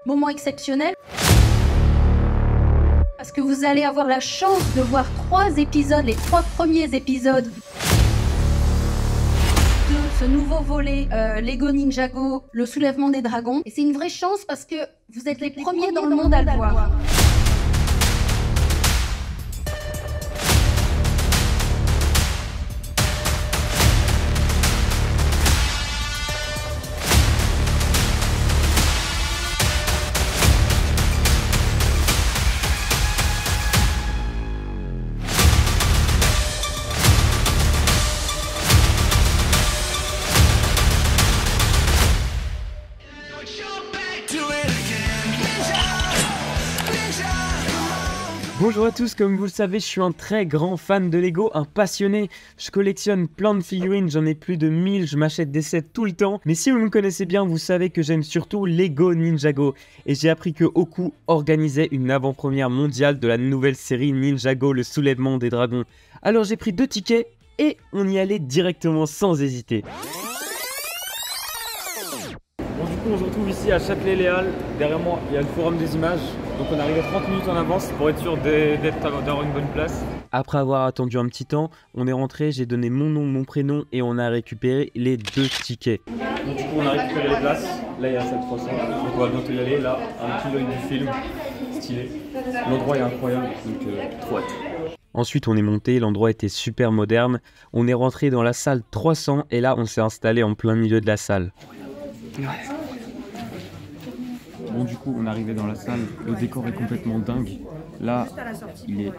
Moment exceptionnel parce que vous allez avoir la chance de voir 3 épisodes, les 3 premiers épisodes de ce nouveau volet Lego Ninjago, le soulèvement des dragons. Et c'est une vraie chance parce que vous êtes les premiers dans le monde à le voir. Bonjour à tous, comme vous le savez, je suis un très grand fan de Lego, un passionné. Je collectionne plein de figurines, j'en ai plus de 1000, je m'achète des sets tout le temps. Mais si vous me connaissez bien, vous savez que j'aime surtout Lego Ninjago. Et j'ai appris que Oku organisait une avant-première mondiale de la nouvelle série Ninjago, le soulèvement des dragons. Alors j'ai pris 2 tickets et on y allait directement sans hésiter. Bon, du coup on se retrouve ici à Châtelet-Les Halles. Derrière moi il y a le forum des images. Donc on arrive 30 minutes en avance pour être sûr d'avoir une bonne place. Après avoir attendu un petit temps, on est rentré, j'ai donné mon nom, mon prénom et on a récupéré les 2 tickets. Donc du coup on a récupéré les places. Là il y a cette 300, donc on va bientôt y aller. Là, un petit œil du film, stylé. L'endroit est incroyable, donc trop hâte. Ensuite on est monté, l'endroit était super moderne. On est rentré dans la salle 300 et là on s'est installé en plein milieu de la salle. Ouais. Bon, du coup on est arrivé dans la salle, le décor est complètement dingue. Là il est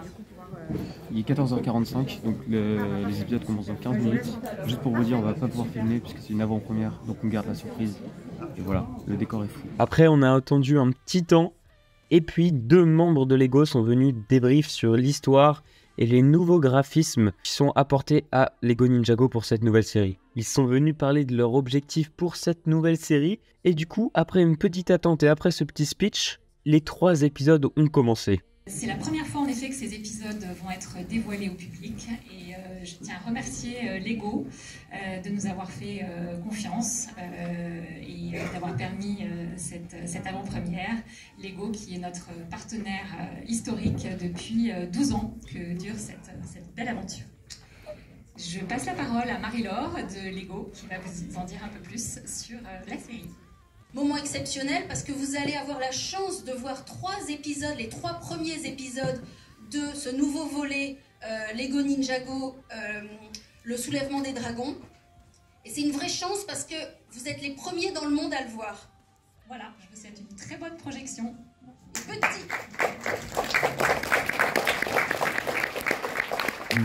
14h45, donc les épisodes commencent dans 15 minutes. Juste pour vous dire, on va pas pouvoir filmer puisque c'est une avant-première, donc on garde la surprise. Et voilà, le décor est fou. Après on a attendu un petit temps et puis 2 membres de Lego sont venus débrief sur l'histoire et les nouveaux graphismes qui sont apportés à Lego Ninjago pour cette nouvelle série. Ils sont venus parler de leur objectif pour cette nouvelle série, et du coup, après une petite attente et après ce petit speech, les 3 épisodes ont commencé. C'est la première fois en effet que ces épisodes vont être dévoilés au public et je tiens à remercier Lego de nous avoir fait confiance et d'avoir permis cette avant-première. Lego qui est notre partenaire historique depuis 12 ans que dure cette belle aventure. Je passe la parole à Marie-Laure de Lego qui va vous en dire un peu plus sur la série. Moment exceptionnel parce que vous allez avoir la chance de voir 3 épisodes, les 3 premiers épisodes de ce nouveau volet Lego Ninjago, le soulèvement des dragons. Et c'est une vraie chance parce que vous êtes les premiers dans le monde à le voir. Voilà, je vous souhaite une très bonne projection.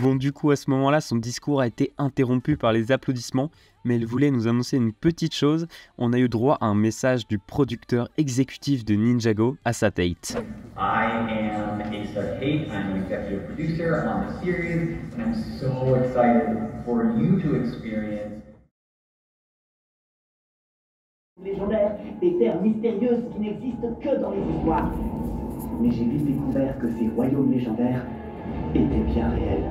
Bon, du coup, à ce moment-là, son discours a été interrompu par les applaudissements, mais il voulait nous annoncer une petite chose. On a eu droit à un message du producteur exécutif de Ninjago, Asa Tate. I am Asa Tate, I'm the executive producer on the series, and I'm so excited for you to experience. Légendaires, des terres mystérieuses qui n'existent que dans les histoires. Mais j'ai vite découvert que ces royaumes légendaires étaient bien réels.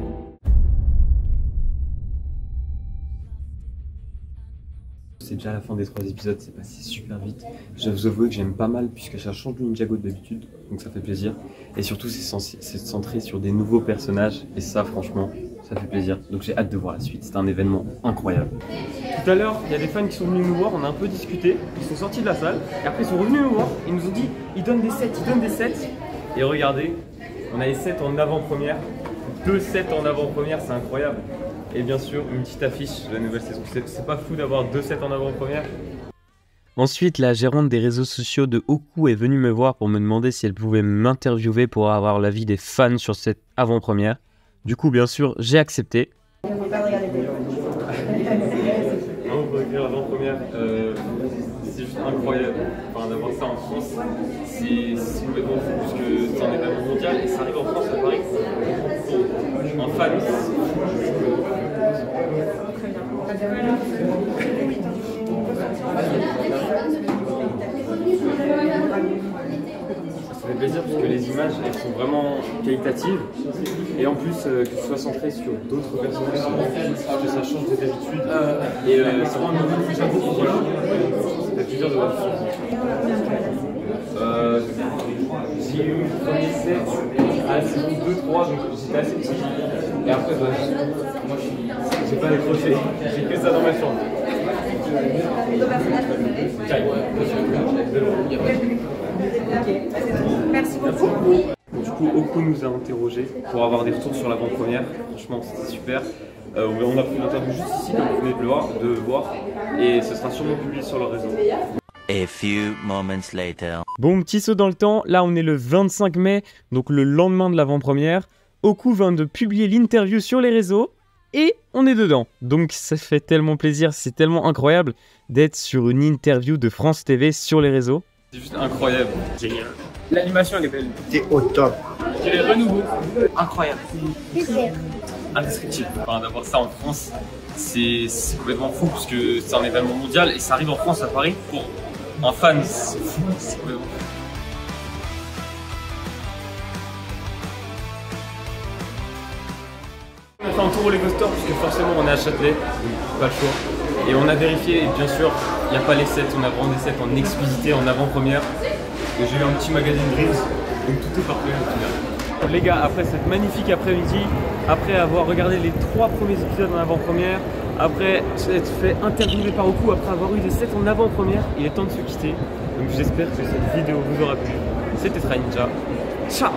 C'est déjà la fin des 3 épisodes, c'est passé super vite. Je dois vous avouer que j'aime pas mal puisque ça change du Ninjago d'habitude, donc ça fait plaisir. Et surtout c'est centré sur des nouveaux personnages et ça franchement, ça fait plaisir. Donc j'ai hâte de voir la suite, c'est un événement incroyable. Tout à l'heure, il y a des fans qui sont venus nous voir, on a un peu discuté, ils sont sortis de la salle et après ils sont revenus nous voir, ils nous ont dit ils donnent des sets, Et regardez, on a les sets en avant-première, 2 sets en avant-première, c'est incroyable. Et bien sûr, une petite affiche de la nouvelle saison. C'est pas fou d'avoir 2 sets en avant-première. Ensuite, la gérante des réseaux sociaux de Oku est venue me voir pour me demander si elle pouvait m'interviewer pour avoir l'avis des fans sur cette avant-première. Du coup, bien sûr, j'ai accepté. Non, on peut écrire l'avant-première, c'est juste incroyable. Enfin, d'avoir ça en France, c'est complètement fou puisque c'est un événement mondial et ça arrive en France à Paris. En fan. Ça fait plaisir parce que les images elles sont vraiment qualitatives et en plus que ce soit centré sur d'autres personnages, que ça change des habitudes et c'est vraiment un nouveau Ninjago. Voilà. Ça fait plaisir de voir tout ça. J'ai eu le premier set à 2-3, donc j'étais assez petit. Et après, moi j'ai pas décroché, j'ai que ça dans ma chambre. Merci beaucoup. Du coup, Oku nous a interrogés pour avoir des retours sur l'avant-première. Franchement, c'était super. On a pris l'interview juste ici, comme vous venez de voir, et ce sera sûrement publié sur le réseau. A few moments later. Bon, petit saut dans le temps, là on est le 25 mai, donc le lendemain de l'avant-première. Oku vient de publier l'interview sur les réseaux et on est dedans. Donc ça fait tellement plaisir, c'est tellement incroyable d'être sur une interview de France TV sur les réseaux. C'est juste incroyable. Génial. L'animation elle est belle. T'es au top. C'est les renouveaux. Incroyable. Indescriptible. Enfin, d'avoir ça en France, c'est complètement fou parce que c'est un événement mondial et ça arrive en France, à Paris, pour un fan, c'est fou, c'est complètement fou. On a fait un tour au Lego Store puisque forcément on est à Châtelet, donc pas le choix. Et on a vérifié, et bien sûr, il n'y a pas les sets, on a vraiment des sets en exclusivité, en avant-première. Et j'ai eu un petit magazine Dreams, donc tout est parfait au final. Les gars, après cette magnifique après-midi, après avoir regardé les 3 premiers épisodes en avant-première, après s'être fait interviewer par Oku, après avoir eu des sets en avant-première, il est temps de se quitter. Donc j'espère que cette vidéo vous aura plu. C'était Ninja. Ciao!